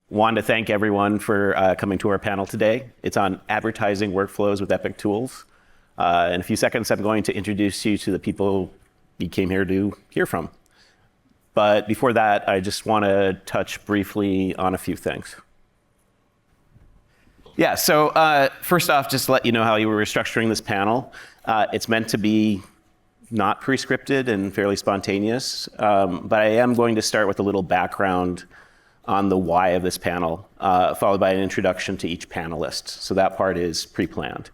Wanted to thank everyone for coming to our panel today. It's on advertising workflows with Epic tools. In a few seconds, I'm going to introduce you to the people you came here to hear from. But before that, I just want to touch briefly on a few things. Yeah, so first off, just to let you know how you were restructuring this panel. It's meant to be not pre-scripted and fairly spontaneous, but I am going to start with a little background on the why of this panel, followed by an introduction to each panelist. So that part is pre-planned,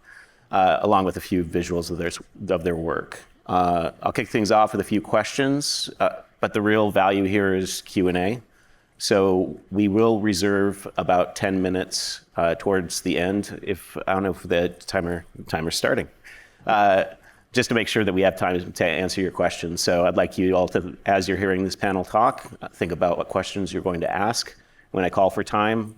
along with a few visuals of their work. I'll kick things off with a few questions, but the real value here is Q&A. So we will reserve about 10 minutes towards the end, I don't know if the timer's starting, just to make sure that we have time to answer your questions. So I'd like you all to, as you're hearing this panel talk, think about what questions you're going to ask. When I call for time,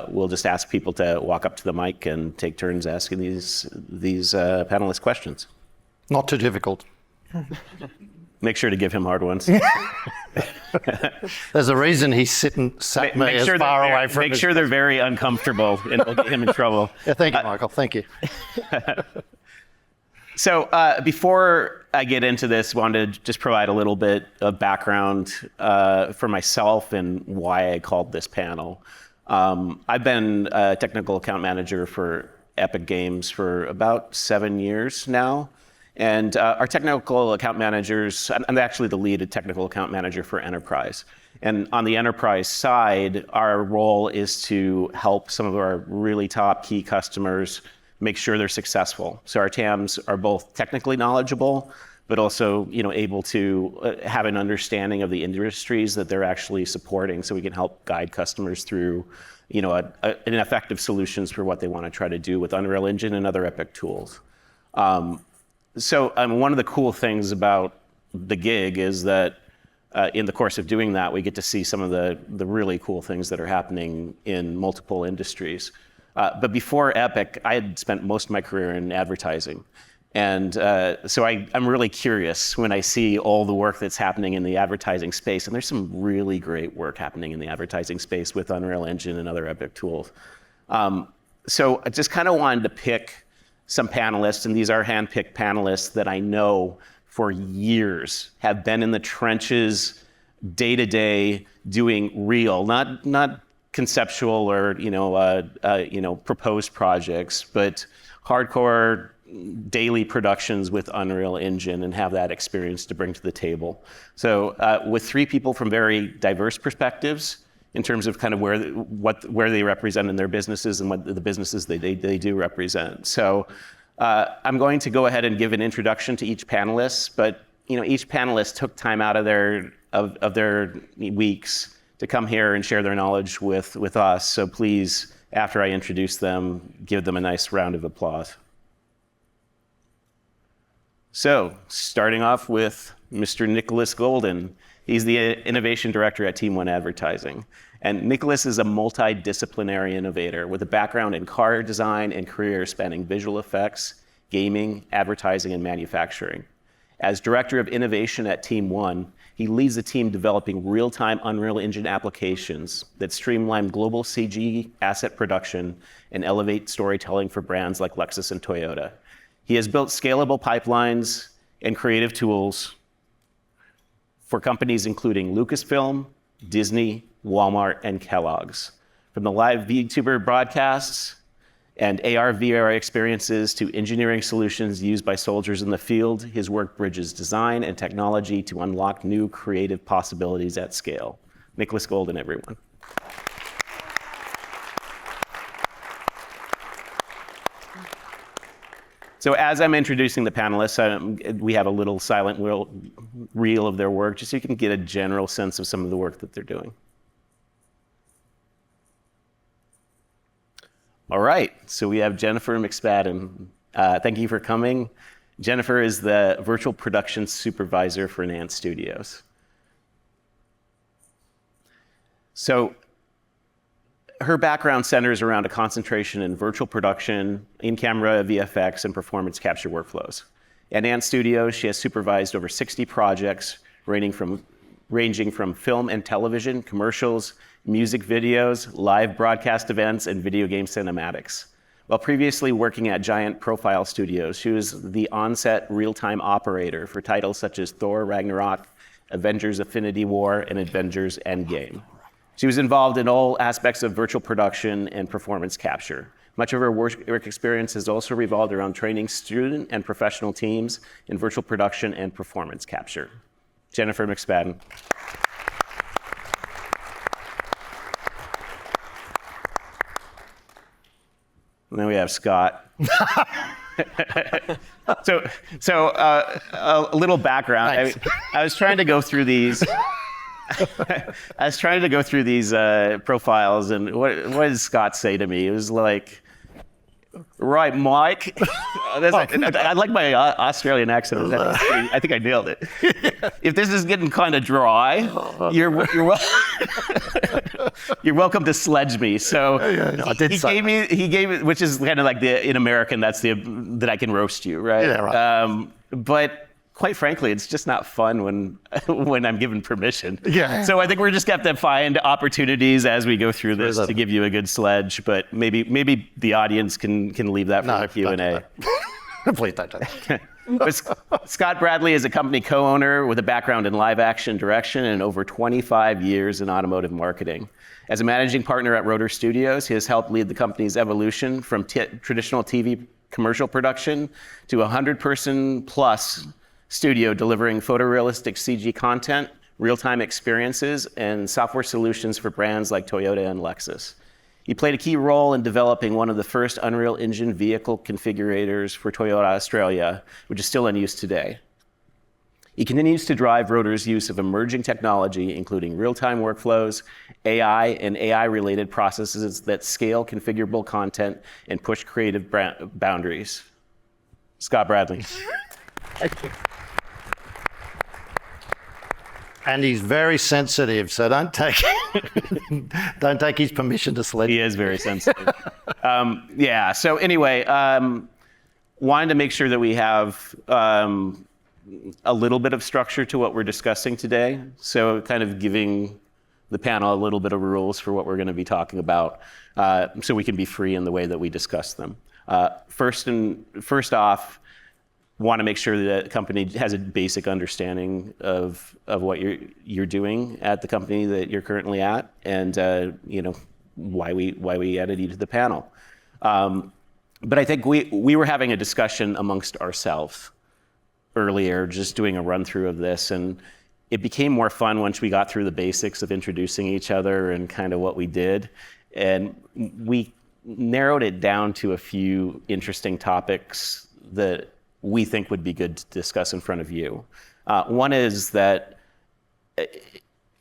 we'll just ask people to walk up to the mic and take turns asking these panelist questions. Not too difficult. Make sure to give him hard ones. There's a reason he's sat me as far away from Make sure they're very uncomfortable and it'll get him in trouble. Yeah, thank you, Michael. Thank you. So before I get into this, I wanted to just provide a little bit of background for myself and why I called this panel. I've been a technical account manager for Epic Games for about 7 years now. And our technical account managers, I'm actually the lead technical account manager for Enterprise. And on the Enterprise side, our role is to help some of our really top key customers make sure they're successful. So our TAMs are both technically knowledgeable, but also able to have an understanding of the industries that they're actually supporting, so we can help guide customers through an effective solutions for what they want to try to do with Unreal Engine and other Epic tools. So one of the cool things about the gig is that in the course of doing that, we get to see some of the really cool things that are happening in multiple industries. But before Epic, I had spent most of my career in advertising. And so I'm really curious when I see all the work that's happening in the advertising space. And there's some really great work happening in the advertising space with Unreal Engine and other Epic tools. So I just kind of wanted to pick some panelists, and these are hand-picked panelists that I know for years have been in the trenches day-to-day doing real, not conceptual or proposed projects, but hardcore daily productions with Unreal Engine and have that experience to bring to the table. So with 3 people from very diverse perspectives in terms of kind of where they represent in their businesses and what the businesses they do represent. So I'm going to go ahead and give an introduction to each panelist, but each panelist took time out of their weeks to come here and share their knowledge with us. So please, after I introduce them, give them a nice round of applause. So starting off with Mr. Nicholas Golden. He's the Innovation Director at Team 1 Advertising. And Nicholas is a multidisciplinary innovator with a background in car design and career spanning visual effects, gaming, advertising, and manufacturing. As Director of Innovation at Team 1, he leads the team developing real-time Unreal Engine applications that streamline global CG asset production and elevate storytelling for brands like Lexus and Toyota. He has built scalable pipelines and creative tools for companies including Lucasfilm, Disney, Walmart, and Kellogg's. From the live VTuber broadcasts and AR/VR experiences to engineering solutions used by soldiers in the field, his work bridges design and technology to unlock new creative possibilities at scale. Nicholas Golden, everyone. So as I'm introducing the panelists, we have a little silent reel of their work, just so you can get a general sense of some of the work that they're doing. All right, so we have Jennifer McSpadden. Thank you for coming. Jennifer is the Virtual Production Supervisor for Nant Studios. So her background centers around a concentration in virtual production, in-camera VFX, and performance capture workflows. At Nant Studios, she has supervised over 60 projects, ranging from ranging from film and television, commercials, music videos, live broadcast events, and video game cinematics. While previously working at giant profile studios, she was the on-set real-time operator for titles such as Thor Ragnarok, Avengers Infinity War, and Avengers Endgame. She was involved in all aspects of virtual production and performance capture. Much of her work experience has also revolved around training student and professional teams in virtual production and performance capture. Jennifer McSpadden. And then we have Scott. So a little background. I was trying to go through these. Profiles, and what did Scott say to me? It was like, right, Mike. I like my Australian accent. I think I nailed it. If this is getting kind of dry, you're welcome to sledge me. So he gave me, which is kind of like in American, that's that I can roast you, right? Yeah, right. But quite frankly, it's just not fun when I'm given permission. Yeah. So I think we're just going to have to find opportunities as we go through this to give you a good sledge. But maybe the audience can leave that for the Q&A. Please don't do that. But Scott Bradley is a company co-owner with a background in live action direction and over 25 years in automotive marketing. As a managing partner at Rotor Studios, he has helped lead the company's evolution from traditional TV commercial production to a 100-person plus studio delivering photorealistic CG content, real-time experiences, and software solutions for brands like Toyota and Lexus. He played a key role in developing one of the first Unreal Engine vehicle configurators for Toyota Australia, which is still in use today. He continues to drive Rotor's use of emerging technology, including real-time workflows, AI, and AI-related processes that scale configurable content and push creative boundaries. Scott Bradley. Thank you. And he's very sensitive, so don't take his permission to sled. He is very sensitive. So anyway, wanted to make sure that we have a little bit of structure to what we're discussing today. So kind of giving the panel a little bit of rules for what we're going to be talking about, so we can be free in the way that we discuss them. First off, want to make sure that the company has a basic understanding of what you're doing at the company that you're currently at, and why we added you to the panel. But I think we were having a discussion amongst ourselves earlier, just doing a run through of this, and it became more fun once we got through the basics of introducing each other and kind of what we did, and we narrowed it down to a few interesting topics that we think would be good to discuss in front of you. One is that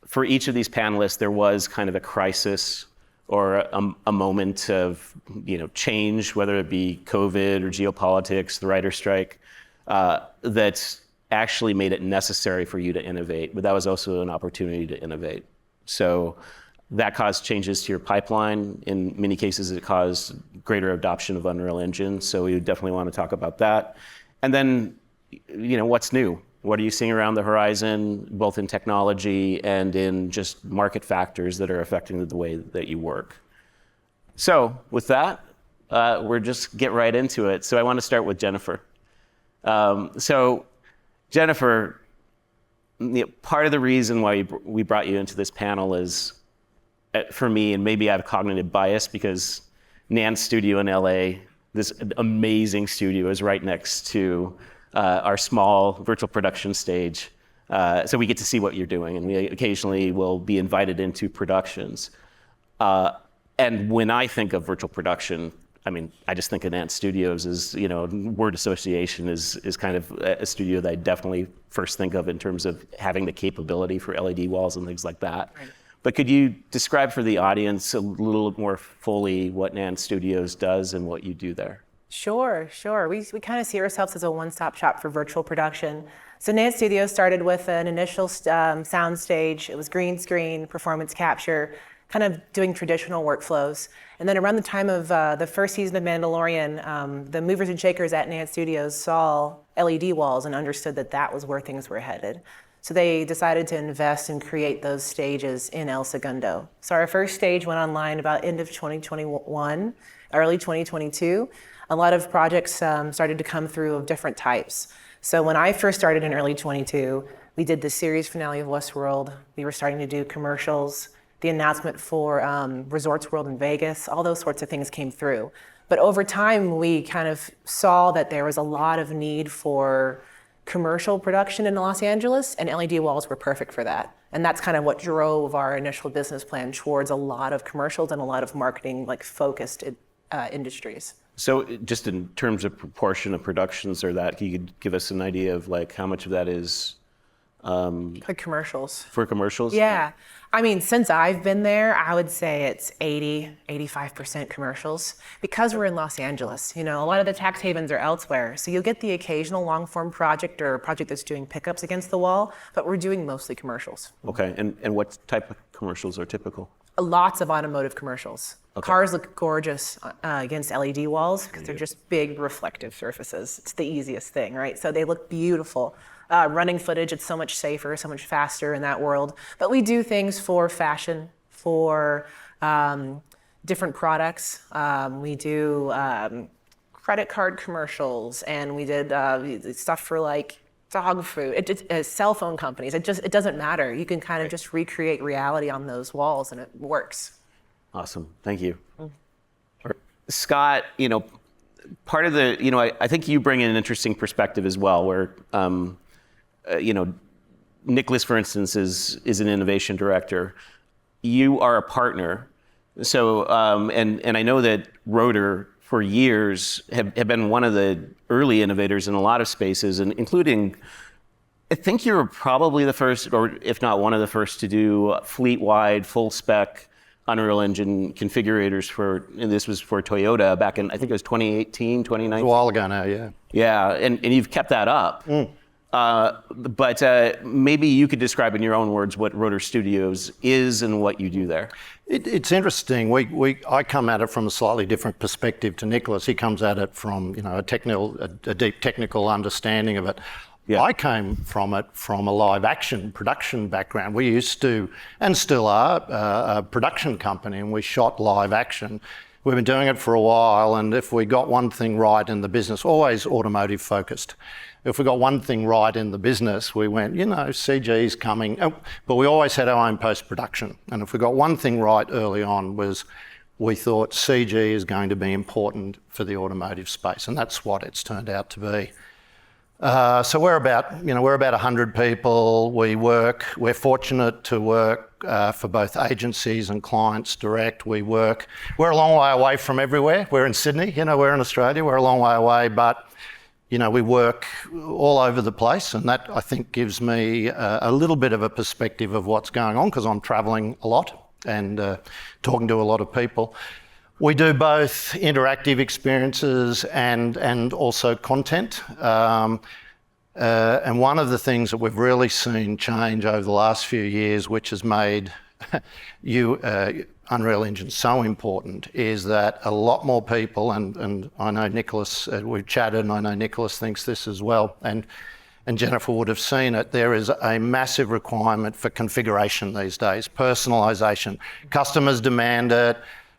for each of these panelists, there was kind of a crisis or a moment of change, whether it be COVID or geopolitics, the writer's strike, that actually made it necessary for you to innovate, but that was also an opportunity to innovate. So that caused changes to your pipeline. In many cases, it caused greater adoption of Unreal Engine, so we definitely want to talk about that. And then, what's new? What are you seeing around the horizon, both in technology and in just market factors that are affecting the way that you work? So with that, we're just get right into it. So I want to start with Jennifer. So Jennifer, part of the reason why we brought you into this panel is, for me, and maybe I have cognitive bias because Nan's studio in LA, this amazing studio, is right next to our small virtual production stage. So we get to see what you're doing, and we occasionally will be invited into productions. And when I think of virtual production, I just think of Nant Studios as, word association is kind of a studio that I definitely first think of in terms of having the capability for LED walls and things like that. Right. But could you describe for the audience a little more fully what Nant Studios does and what you do there? Sure. We kind of see ourselves as a one-stop shop for virtual production. So Nant Studios started with an initial sound stage. It was green screen, performance capture, kind of doing traditional workflows. And then around the time of the first season of Mandalorian, the movers and shakers at Nant Studios saw LED walls and understood that that was where things were headed. So they decided to invest and create those stages in El Segundo. So our first stage went online about end of 2021, early 2022. A lot of projects started to come through of different types. So when I first started in early 22, we did the series finale of Westworld. We were starting to do commercials. The announcement for Resorts World in Vegas, all those sorts of things came through. But over time, we kind of saw that there was a lot of need for commercial production in Los Angeles, and LED walls were perfect for that. And that's kind of what drove our initial business plan towards a lot of commercials and a lot of marketing, like focused industries. So just in terms of proportion of productions or that, you could give us an idea of like how much of that is Like commercials. for commercials? Yeah. I mean, since I've been there, I would say it's 85% commercials because we're in Los Angeles. You know, a lot of the tax havens are elsewhere. So you'll get the occasional long form project or a project that's doing pickups against the wall, but we're doing mostly commercials. Okay, and what type of commercials are typical? Lots of automotive commercials. Okay. Cars look gorgeous against LED walls because they're just big reflective surfaces. It's the easiest thing, right? So they look beautiful. Running footage, it's so much safer, so much faster in that world. But we do things for fashion, for different products. We do credit card commercials, and we did stuff for like dog food, cell phone companies. It doesn't matter. You can kind of just recreate reality on those walls, and it works. Awesome, thank you. Scott, you know, part of the, you know, I think you bring in an interesting perspective as well, where, you know, Nicholas, for instance, is an innovation director. You are a partner. So, and I know that Rotor for years have been one of the early innovators in a lot of spaces, and including, I think you were probably the first, or if not one of the first, to do fleet-wide, full-spec Unreal Engine configurators for, and this was for Toyota back in, I think it was 2018, 2019? A while ago now, yeah. Yeah, and you've kept that up. But maybe you could describe in your own words what Rotor Studios is and what you do there. It's interesting. I come at it from a slightly different perspective to Nicholas. He comes at it from, you know, a deep technical understanding of it. Yeah. I came from it from a live action production background. We used to, and still are, a production company, and we shot live action. We've been doing it for a while, and if we got one thing right in the business, always automotive focused. If we got one thing right in the business, we went, you know, CG's coming, but we always had our own post-production. And if we got one thing right early on was we thought CG is going to be important for the automotive space, and that's what it's turned out to be. So we're about 100 people. We're fortunate to work for both agencies and clients direct. We're a long way away from everywhere. We're in Sydney, you know, we're in Australia, we're a long way away, but, you know, we work all over the place, and that, I think, gives me a little bit of a perspective of what's going on, because I'm traveling a lot and talking to a lot of people. We do both interactive experiences and also content. And one of the things that we've really seen change over the last few years, which has made Unreal Engine so important, is that a lot more people, and I know Nicholas, we've chatted, and I know Nicholas thinks this as well, and Jennifer would have seen it, there is a massive requirement for configuration these days, personalisation. Customers demand it.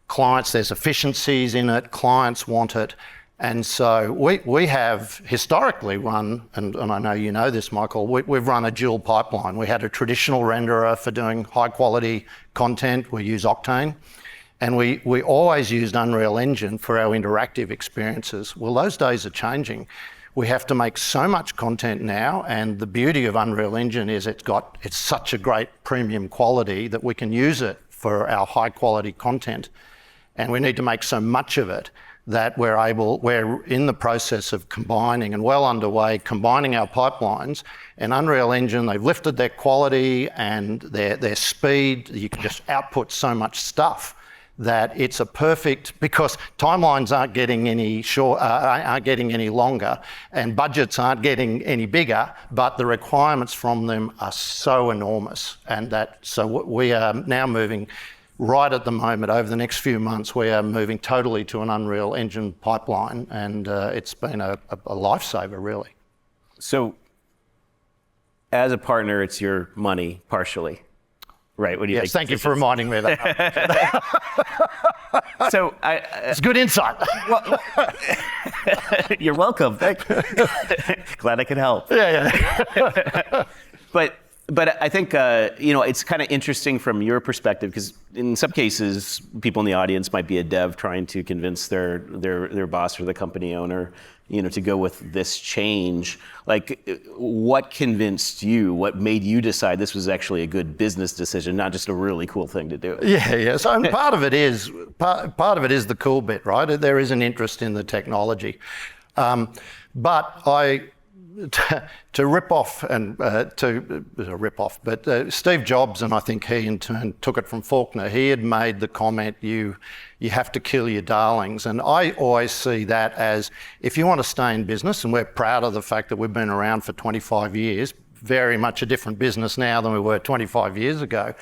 Clients, there's efficiencies in it, clients want it. And so we have historically run, and I know you know this, Michael, we've run a dual pipeline. We had a traditional renderer for doing high quality content. We use Octane. And we always used Unreal Engine for our interactive experiences. Well, those days are changing. We have to make so much content now, and the beauty of Unreal Engine is it's such a great premium quality that we can use it for our high quality content. And we need to make so much of it that we're in the process of combining, and well underway, combining our pipelines. And Unreal Engine, they've lifted their quality and their speed. You can just output so much stuff that it's a perfect, because timelines aren't getting any longer, and budgets aren't getting any bigger, but the requirements from them are so enormous. So we are now moving. Right at the moment, over the next few months, we are moving totally to an Unreal Engine pipeline, and it's been a lifesaver, really. So as a partner, it's your money partially, right? What do you Yes, think? thank you for reminding me of that. So It's good insight. you're welcome. Glad I could help. Yeah. But I think it's kind of interesting from your perspective, because in some cases, people in the audience might be a dev trying to convince their boss or the company owner, to go with this change. Like, what convinced you? What made you decide this was actually a good business decision, not just a really cool thing to do? Yeah. So and part of it is the cool bit, right? There is an interest in the technology, but to rip off but Steve Jobs, and I think he in turn took it from Faulkner, he had made the comment, you have to kill your darlings. And I always see that as, if you want to stay in business, and we're proud of the fact that we've been around for 25 years, very much a different business now than we were 25 years ago,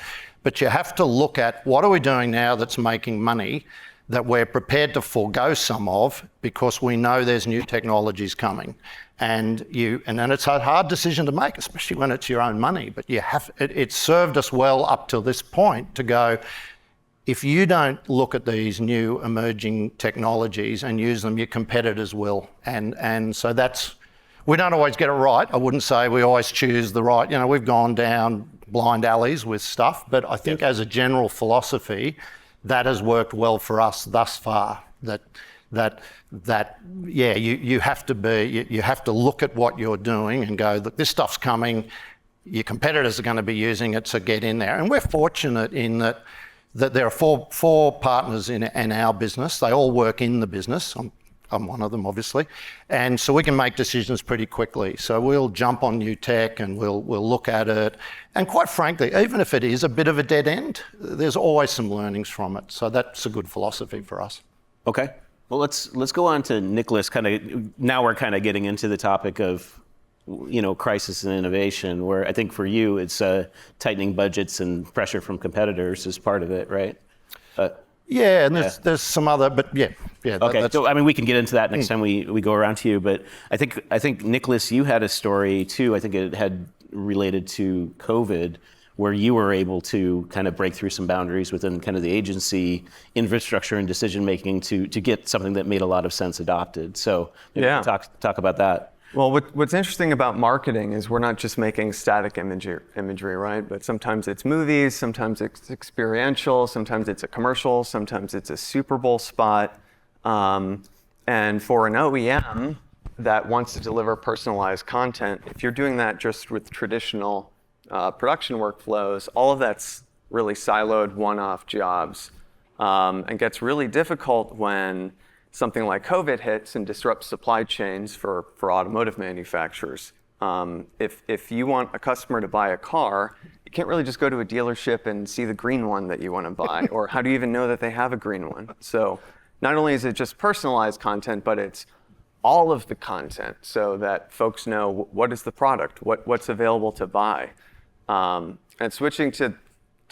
but you have to look at what are we doing now that's making money that we're prepared to forego some of because we know there's new technologies coming. And then it's a hard decision to make, especially when it's your own money, but it's served us well up till this point to go, if you don't look at these new emerging technologies and use them, your competitors will. And so we don't always get it right. I wouldn't say we always choose the right, we've gone down blind alleys with stuff, but I think as a general philosophy, that has worked well for us thus far. You have to look at what you're doing and go, look, this stuff's coming, your competitors are going to be using it, so get in there. And we're fortunate in that there are four partners in our business. They all work in the business. I'm one of them, obviously. And so we can make decisions pretty quickly. So we'll jump on new tech and we'll look at it. And quite frankly, even if it is a bit of a dead end, there's always some learnings from it. So that's a good philosophy for us. Okay. Well, let's go on to Nicholas. Now we're kind of getting into the topic of, crisis and innovation, where I think for you it's tightening budgets and pressure from competitors is part of it, right? Yeah, and there's some other, but yeah. Okay, so we can get into that next time we go around to you. But I think Nicholas, you had a story too. I think it had related to COVID, where you were able to kind of break through some boundaries within kind of the agency infrastructure and decision making to get something that made a lot of sense adopted. So talk about that. Well, what's interesting about marketing is we're not just making static imagery, right? But sometimes it's movies, sometimes it's experiential, sometimes it's a commercial, sometimes it's a Super Bowl spot. And for an OEM that wants to deliver personalized content, if you're doing that just with traditional production workflows, all of that's really siloed one-off jobs, and gets really difficult when something like COVID hits and disrupts supply chains for automotive manufacturers. If you want a customer to buy a car, you can't really just go to a dealership and see the green one that you want to buy, or how do you even know that they have a green one? So not only is it just personalized content, but it's all of the content so that folks know what is the product, what's available to buy. And switching to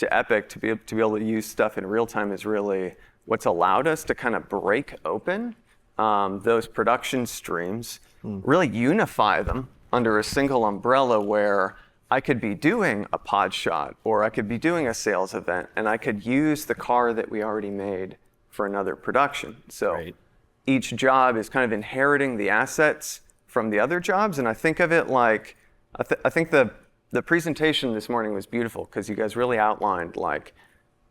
Epic to be able to use stuff in real time is really what's allowed us to kind of break open those production streams, really unify them under a single umbrella where I could be doing a pod shot or I could be doing a sales event and I could use the car that we already made for another production. So each job is kind of inheriting the assets from the other jobs. And I think of it like, I think the presentation this morning was beautiful because you guys really outlined like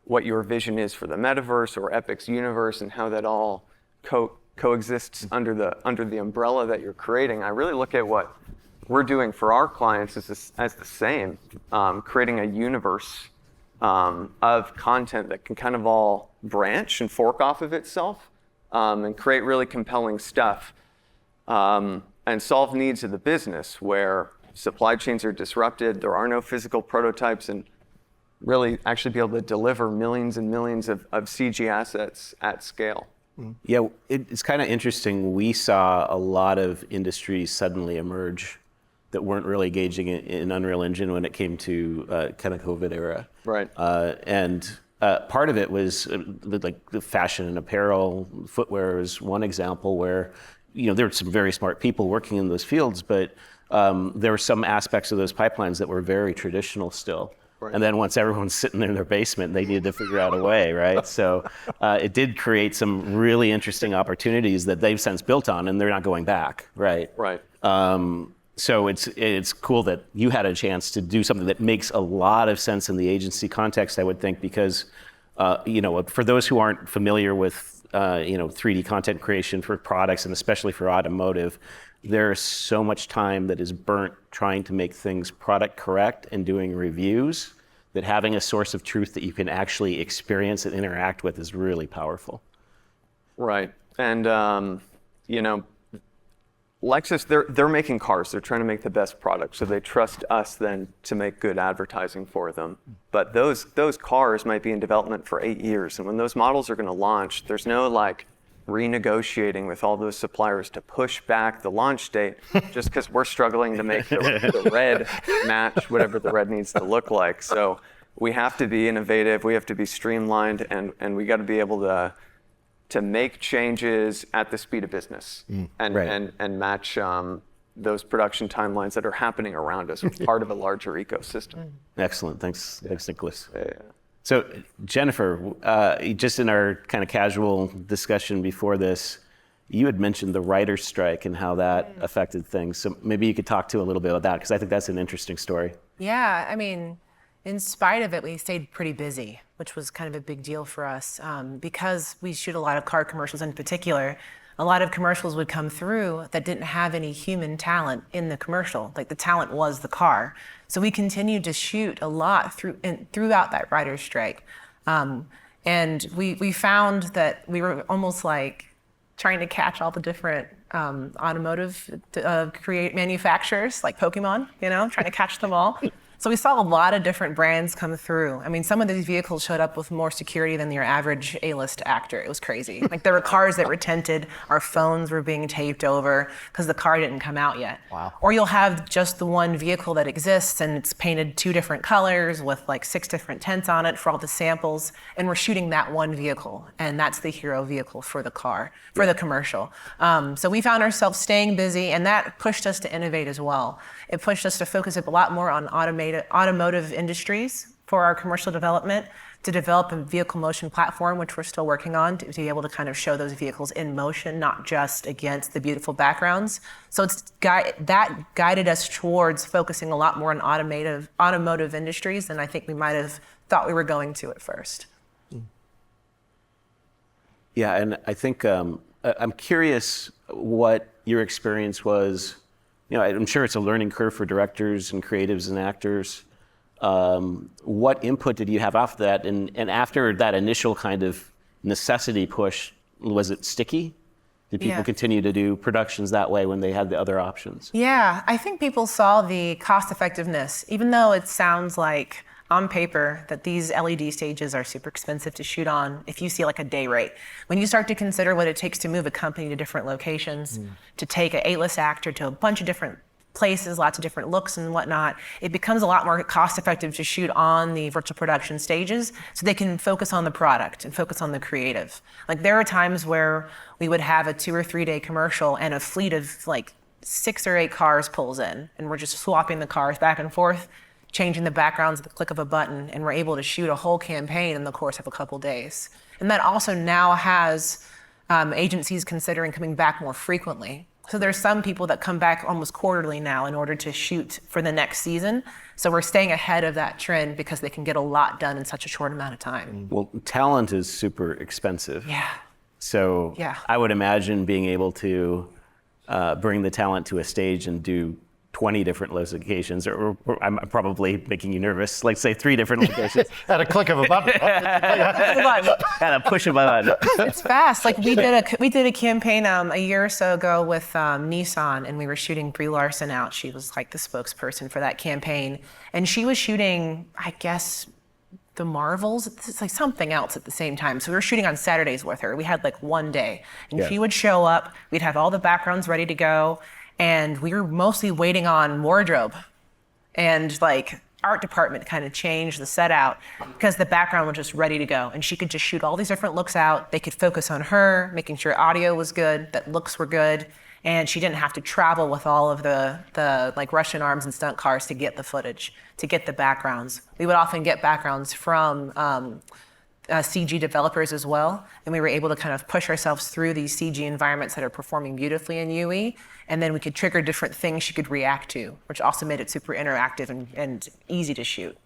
what your vision is for the metaverse or Epic's universe and how that all coexists under the umbrella that you're creating. I really look at what we're doing for our clients as the same, creating a universe of content that can kind of all branch and fork off of itself and create really compelling stuff and solve needs of the business where supply chains are disrupted, there are no physical prototypes, and really actually be able to deliver millions and millions of CG assets at scale. Yeah, it's kind of interesting. We saw a lot of industries suddenly emerge that weren't really engaging in Unreal Engine when it came to kind of COVID era. Right. And part of it was like the fashion and apparel, footwear is one example where, there were some very smart people working in those fields, but there were some aspects of those pipelines that were very traditional still. And then once everyone's sitting in their basement, they needed to figure out a way, right? So it did create some really interesting opportunities that they've since built on, and they're not going back, right? Right. So it's cool that you had a chance to do something that makes a lot of sense in the agency context, I would think, because for those who aren't familiar with 3D content creation for products, and especially for automotive, there's so much time that is burnt trying to make things product correct and doing reviews, that having a source of truth that you can actually experience and interact with is really powerful. Right. And, Lexus, they're making cars. They're trying to make the best product. So they trust us then to make good advertising for them. But those cars might be in development for 8 years. And when those models are going to launch, there's no renegotiating with all those suppliers to push back the launch date just because we're struggling to make the red match whatever the red needs to look like. So we have to be innovative, we have to be streamlined, and we got to be able to make changes at the speed of business and match those production timelines that are happening around us. We're part of a larger ecosystem. Excellent. Thanks, Nicholas. Yeah. So, Jennifer, just in our kind of casual discussion before this, you had mentioned the writer's strike and how that affected things. So maybe you could talk to a little bit about that, because I think that's an interesting story. Yeah, I mean, in spite of it, we stayed pretty busy, which was kind of a big deal for us. Because we shoot a lot of car commercials in particular, a lot of commercials would come through that didn't have any human talent in the commercial. Like, the talent was the car. So we continued to shoot a lot throughout that writer's strike. And we found that we were almost like trying to catch all the different automotive manufacturers, like Pokemon, trying to catch them all. So we saw a lot of different brands come through. I mean, some of these vehicles showed up with more security than your average A-list actor. It was crazy. Like, there were cars that were tinted, our phones were being taped over because the car didn't come out yet. Wow. Or you'll have just the one vehicle that exists and it's painted 2 different colors with 6 different tints on it for all the samples. And we're shooting that one vehicle, and that's the hero vehicle for the car, for the commercial. So we found ourselves staying busy, and that pushed us to innovate as well. It pushed us to focus a lot more on automotive industries for our commercial development, to develop a vehicle motion platform, which we're still working on, to be able to kind of show those vehicles in motion, not just against the beautiful backgrounds. So that guided us towards focusing a lot more on automotive industries than I think we might have thought we were going to at first. Yeah, and I think I'm curious what your experience was. I'm sure it's a learning curve for directors and creatives and actors. What input did you have after that? And after that initial kind of necessity push, was it sticky? Did people continue to do productions that way when they had the other options? Yeah, I think people saw the cost effectiveness, even though it sounds like on paper that these LED stages are super expensive to shoot on. If you see a day rate, when you start to consider what it takes to move a company to different locations, to take an A-list actor to a bunch of different places, lots of different looks and whatnot, it becomes a lot more cost effective to shoot on the virtual production stages so they can focus on the product and focus on the creative. There are times where we would have a 2 or 3 day commercial and a fleet of 6 or 8 cars pulls in, and we're just swapping the cars back and forth, changing the backgrounds at the click of a button, and we're able to shoot a whole campaign in the course of a couple days. And that also now has agencies considering coming back more frequently. So there's some people that come back almost quarterly now in order to shoot for the next season. So we're staying ahead of that trend because they can get a lot done in such a short amount of time. Well, talent is super expensive. Yeah. So I would imagine being able to bring the talent to a stage and do 20 different locations, or I'm probably making you nervous, say 3 different locations. At a click of a button. At a push of a button. It's fast. We did a campaign a year or so ago with Nissan, and we were shooting Brie Larson out. She was the spokesperson for that campaign, and she was shooting, I guess, the Marvels. It's something else at the same time. So we were shooting on Saturdays with her. We had 1 day, and she would show up. We'd have all the backgrounds ready to go. And we were mostly waiting on wardrobe and art department kind of changed the set out because the background was just ready to go. And she could just shoot all these different looks out. They could focus on her, making sure audio was good, that looks were good. and she didn't have to travel with all of the like Russian arms and stunt cars to get the footage, to get the backgrounds. We would often get backgrounds from CG developers as well, and we were able to kind of push ourselves through these CG environments that are performing beautifully in UE, and then we could trigger different things she could react to, which also made it super interactive and easy to shoot.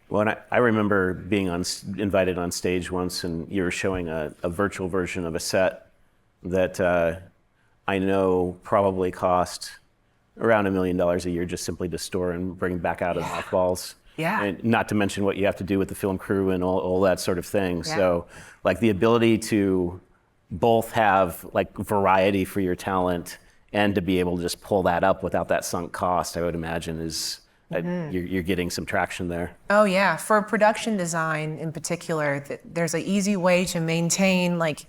Well, and I remember being invited on stage once, and you were showing a virtual version of a set that I know probably cost around $1 million a year just simply to store and bring back out of mothballs. Yeah. And not to mention what you have to do with the film crew and all that sort of thing. Yeah. So, like, the ability to both have like variety for your talent and to be able to just pull that up without that sunk cost, I would imagine is you're getting some traction there. Oh yeah, for production design in particular, there's an easy way to maintain like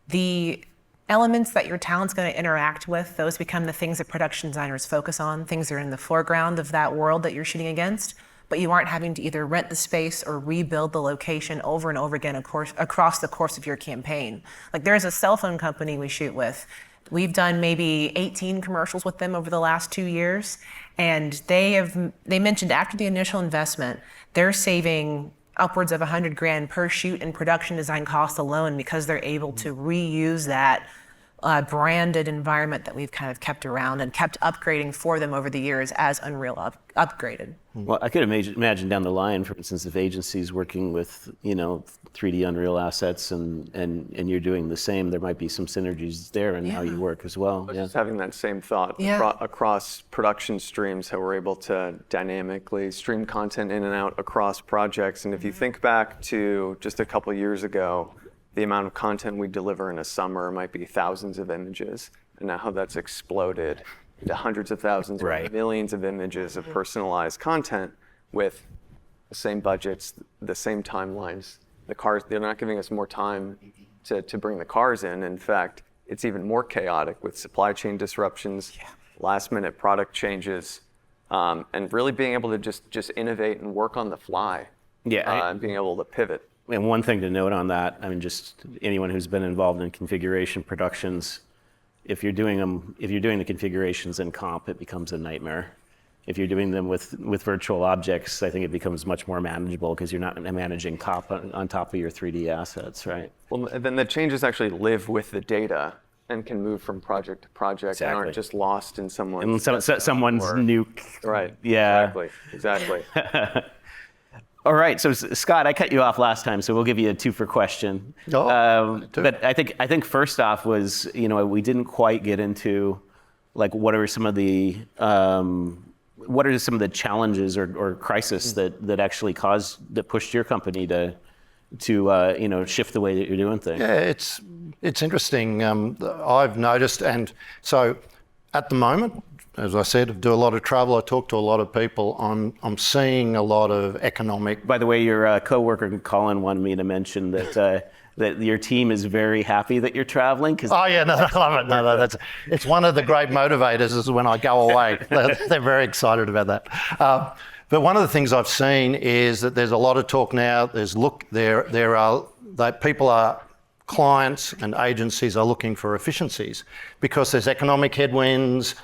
the elements that your talent's going to interact with. Those become the things that production designers focus on. Things that are in the foreground of that world that you're shooting against, but you aren't having to either rent the space or rebuild the location over and over again across the course of your campaign. Like there's a cell phone company we shoot with. We've done maybe 18 commercials with them over the last 2 years, and they mentioned after the initial investment, they're saving upwards of $100,000 per shoot in production design costs alone because they're able to reuse that branded environment that we've kind of kept around and kept upgrading for them over the years as Unreal upgraded. Well, I could imagine down the line, for instance, if agencies working with 3D Unreal assets and you're doing the same, there might be some synergies there in how you work as well. Just having that same thought across production streams, how we're able to dynamically stream content in and out across projects. And if you think back to just a couple of years ago, the amount of content we deliver in a summer might be thousands of images, and now how that's exploded to hundreds of thousands, or millions of images of personalized content with the same budgets, the same timelines. The cars, they're not giving us more time to bring the cars in. In fact, it's even more chaotic with supply chain disruptions, last minute product changes, and really being able to just innovate and work on the fly. And being able to pivot. And one thing to note on that, I mean, just anyone who's been involved in configuration productions, if you're doing the configurations in comp, it becomes a nightmare. If you're doing them with virtual objects, I think it becomes much more manageable because you're not managing comp on top of your 3D assets, right? Well, then the changes actually live with the data and can move from project to project and aren't just lost in someone's nuke. Right. Yeah. Exactly. All right, so Scott, I cut you off last time, so we'll give you a 2 for question. But I think first off was, we didn't quite get into like what are some of the challenges or crises that actually pushed your company to shift the way that you're doing things. Yeah, it's interesting. I've noticed, and so at the moment, as I said, I do a lot of travel. I talk to a lot of people. I'm seeing a lot of economic. By the way, your coworker Colin wanted me to mention that that your team is very happy that you're traveling. Oh yeah, no, I love it. No, it's one of the great motivators is when I go away. They're very excited about that. But one of the things I've seen is that there's a lot of talk now. Clients and agencies are looking for efficiencies because there's economic headwinds.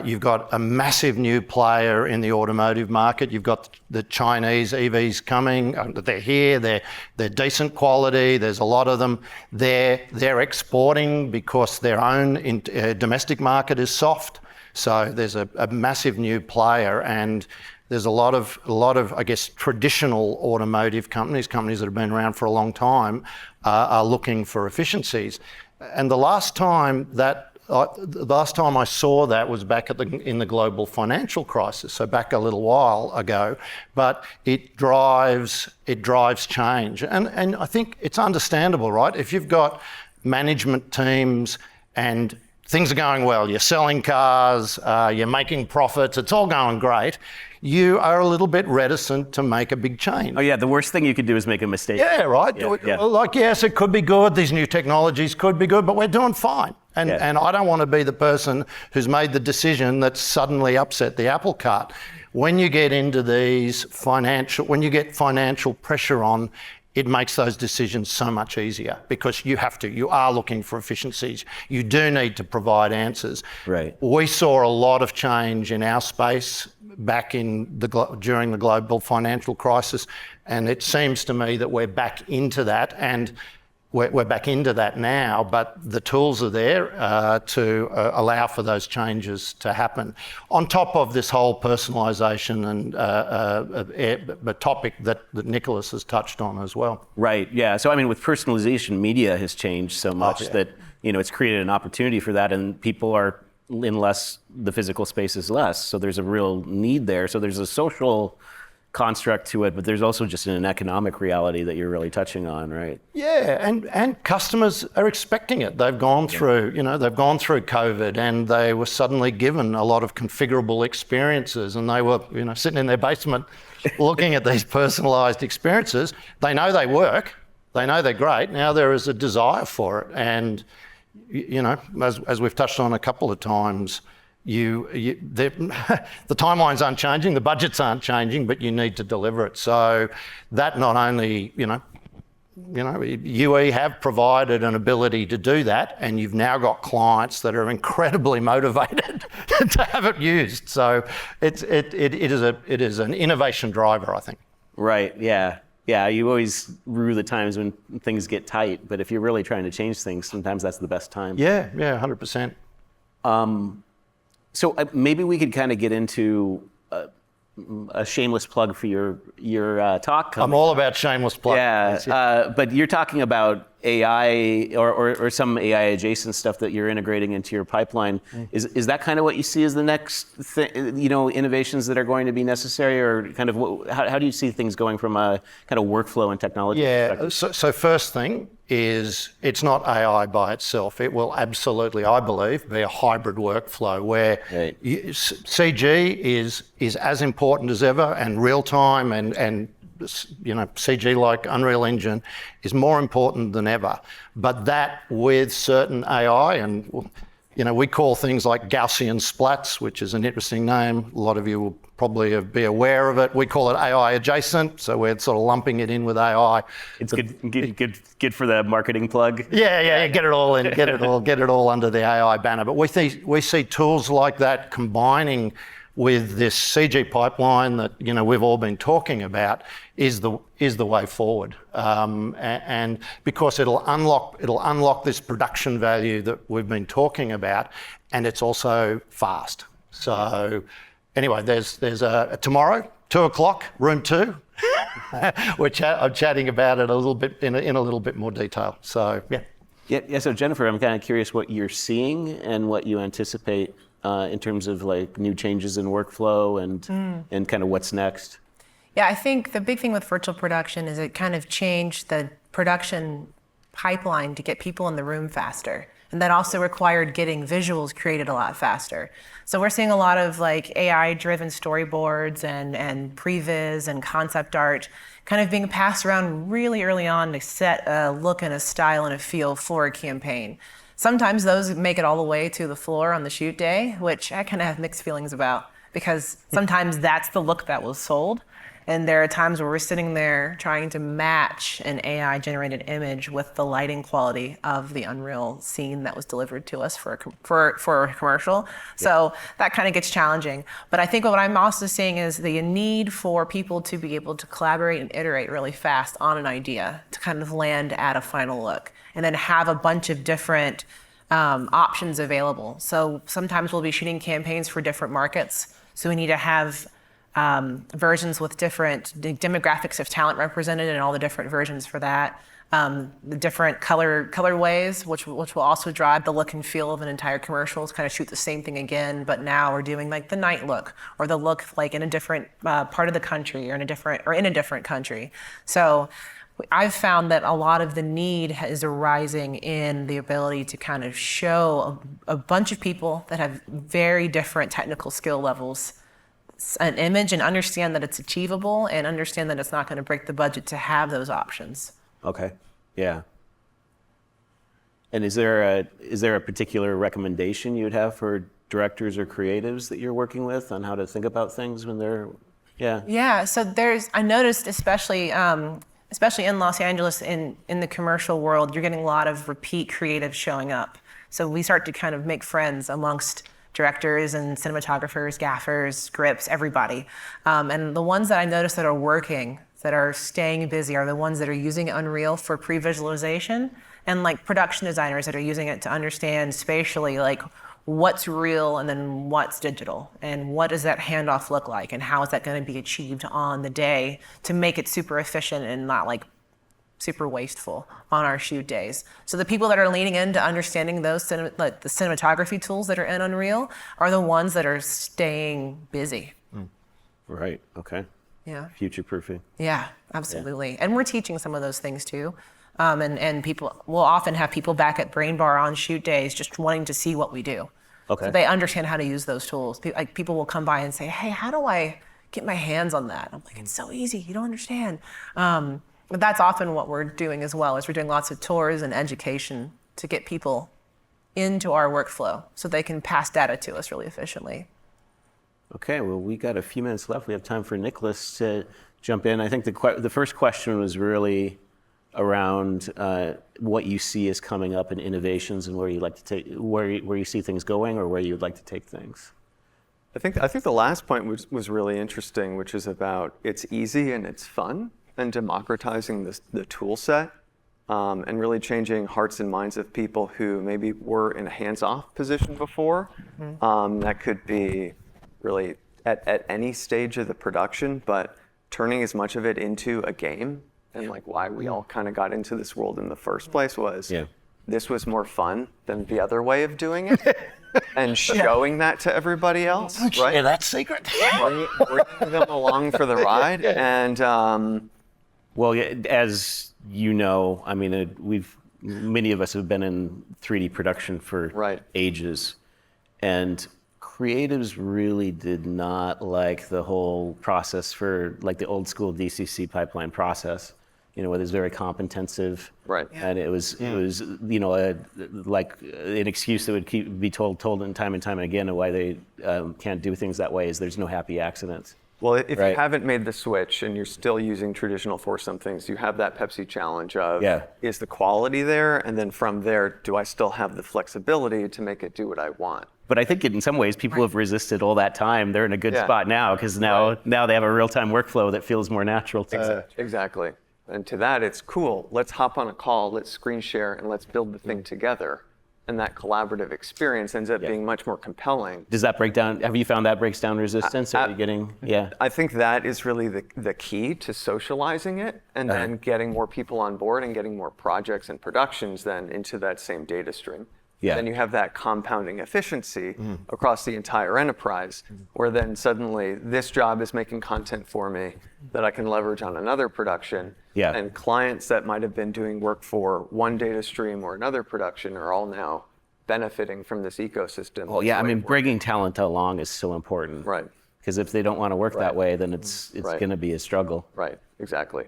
You've got a massive new player in the automotive market. You've got the Chinese EVs coming. They're here. They're decent quality. There's a lot of them. They're exporting because their own domestic market is soft. So there's a massive new player, and there's a lot of I guess traditional automotive companies that have been around for a long time are looking for efficiencies. And the last time I saw that was back in the global financial crisis, so back a little while ago. But it drives change, and I think it's understandable, right? If you've got management teams and things are going well, you're selling cars, you're making profits, it's all going great, you are a little bit reticent to make a big change. Oh yeah, the worst thing you could do is make a mistake. Yeah, right. Yeah. Like, yes, it could be good, these new technologies could be good, but we're doing fine. And I don't want to be the person who's made the decision that suddenly upset the apple cart. When you get into these financial pressure on, it makes those decisions so much easier because you are looking for efficiencies. You do need to provide answers. Right. We saw a lot of change in our space back during the global financial crisis, and it seems to me that we're back into that, and we're back into that now, but the tools are there to allow for those changes to happen. On top of this whole personalisation and the topic that Nicholas has touched on as well. Right, yeah. So I mean, with personalization, media has changed so much that, it's created an opportunity for that, and people are in the physical space is less. So there's a real need there. So there's a social construct to it, but there's also just an economic reality that you're really touching on, right? Yeah, and customers are expecting it. They've gone through, they've gone through COVID, and they were suddenly given a lot of configurable experiences, and they were, sitting in their basement looking at these personalised experiences. They know they work, they know they're great. Now there is a desire for it, and as we've touched on a couple of times, the timelines aren't changing, the budgets aren't changing, but you need to deliver it. So that not only, UE have provided an ability to do that, and you've now got clients that are incredibly motivated to have it used. So it is an innovation driver, I think. Right. Yeah. Yeah. You always rue the times when things get tight, but if you're really trying to change things, sometimes that's the best time. Yeah. 100%. So maybe we could kind of get into a shameless plug for your talk. I'm all about shameless plug. Yeah, but you're talking about AI or some AI adjacent stuff that you're integrating into your pipeline. Is that kind of what you see as the next innovations that are going to be necessary, or kind of how do you see things going from a kind of workflow and technology perspective? So first thing is it's not AI by itself. It will absolutely, I believe, be a hybrid workflow where CG is as important as ever, and real time and CG like Unreal Engine is more important than ever. But that with certain AI, and we call things like Gaussian splats, which is an interesting name. A lot of you will probably be aware of it. We call it AI adjacent, so we're sort of lumping it in with AI. It's good for the marketing plug. Yeah, get it all in, get it all under the AI banner. But we see tools like that combining with this CG pipeline that we've all been talking about is the way forward, and because it'll unlock this production value that we've been talking about, and it's also fast. So anyway, there's a tomorrow 2:00, room 2. I'm chatting about it a little bit in a little bit more detail. So yeah. So Jennifer, I'm kind of curious what you're seeing and what you anticipate in terms of like new changes in workflow and kind of what's next. Yeah, I think the big thing with virtual production is it kind of changed the production pipeline to get people in the room faster. And that also required getting visuals created a lot faster. So we're seeing a lot of like AI-driven storyboards and previs and concept art kind of being passed around really early on to set a look and a style and a feel for a campaign. Sometimes those make it all the way to the floor on the shoot day, which I kind of have mixed feelings about, because sometimes that's the look that was sold. And there are times where we're sitting there trying to match an AI-generated image with the lighting quality of the Unreal scene that was delivered to us for a commercial. So that kind of gets challenging. But I think what I'm also seeing is the need for people to be able to collaborate and iterate really fast on an idea to kind of land at a final look, and then have a bunch of different options available. So sometimes we'll be shooting campaigns for different markets. So we need to have versions with different demographics of talent represented, and all the different versions for that. The different colorways, which will also drive the look and feel of an entire commercial. To kind of shoot the same thing again, but now we're doing like the night look, or the look like in a different part of the country, or in a different country. So I've found that a lot of the need is arising in the ability to kind of show a bunch of people that have very different technical skill levels an image, and understand that it's achievable, and understand that it's not going to break the budget to have those options. Okay. Yeah. And is there a particular recommendation you'd have for directors or creatives that you're working with on how to think about things when they're, Yeah. So I noticed, especially especially in Los Angeles, in the commercial world, you're getting a lot of repeat creatives showing up. So we start to kind of make friends amongst directors and cinematographers, gaffers, grips, everybody. And the ones that I notice that are working, that are staying busy, are the ones that are using Unreal for pre-visualization, and like production designers that are using it to understand spatially, like what's real and then what's digital, and what does that handoff look like, and how is that going to be achieved on the day to make it super efficient and not like super wasteful on our shoot days. So the people that are leaning into understanding those like the cinematography tools that are in Unreal are the ones that are staying busy. Right. Okay. Yeah. Future-proofing. Yeah, absolutely. Yeah. And we're teaching some of those things too. And people, we'll often have people back at Brain Bar on shoot days just wanting to see what we do. Okay. So they understand how to use those tools. Like people will come by and say, hey, how do I get my hands on that? I'm like, it's so easy, you don't understand. But that's often what we're doing as well, is we're doing lots of tours and education to get people into our workflow so they can pass data to us really efficiently. Okay, well, we got a few minutes left. We have time for Nicholas to jump in. I think the first question was really around what you see is coming up in innovations and where you like to take, where you see things going, or where you'd like to take things. I think the last point was really interesting, which is about it's easy and it's fun, and democratizing the tool set, and really changing hearts and minds of people who maybe were in a hands-off position before. That could be really at any stage of the production, but turning as much of it into a game, and like why we all kind of got into this world in the first place was this was more fun than the other way of doing it. And showing that to everybody else, right? Yeah, that's secret. Bringing them along for the ride. And well, as you know, I mean, many of us have been in 3D production for ages, and creatives really did not like the whole process for like the old school DCC pipeline process. You know, it was very comp intensive, and it was you know like an excuse that would be told and time again why they can't do things that way is there's no happy accidents. Well, if you haven't made the switch and you're still using traditional foursome things, you have that Pepsi challenge of is the quality there, and then from there, do I still have the flexibility to make it do what I want? But I think in some ways people have resisted all that time. They're in a good spot now because now they have a real-time workflow that feels more natural to them. Exactly. And to that, it's cool. Let's hop on a call, let's screen share, and let's build the thing together. And that collaborative experience ends up being much more compelling. Does that break down? Have you found that breaks down resistance? Are you getting? Yeah. I think that is really the key to socializing it, and then getting more people on board and getting more projects and productions then into that same data stream. Yeah. Then you have that compounding efficiency across the entire enterprise, where then suddenly this job is making content for me that I can leverage on another production. Yeah. And clients that might have been doing work for one data stream or another production are all now benefiting from this ecosystem. Well, yeah, I mean, bringing talent along is so important. Right. Because if they don't want to work that way, then it's going to be a struggle. Right, exactly.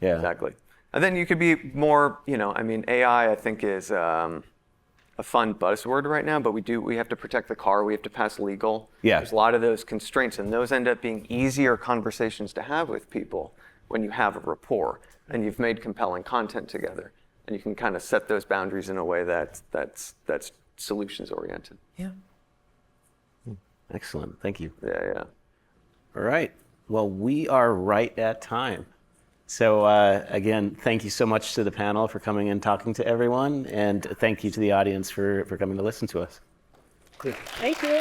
Yeah. Exactly. And then you could be more, you know, I mean, AI, I think is a fun buzzword right now, but we have to protect the car, we have to pass legal. Yeah. There's a lot of those constraints, and those end up being easier conversations to have with people when you have a rapport and you've made compelling content together, and you can kind of set those boundaries in a way that's solutions oriented. Yeah. Excellent. Thank you. Yeah. All right. Well, we are right at time. So again, thank you so much to the panel for coming and talking to everyone, and thank you to the audience for coming to listen to us. Thank you.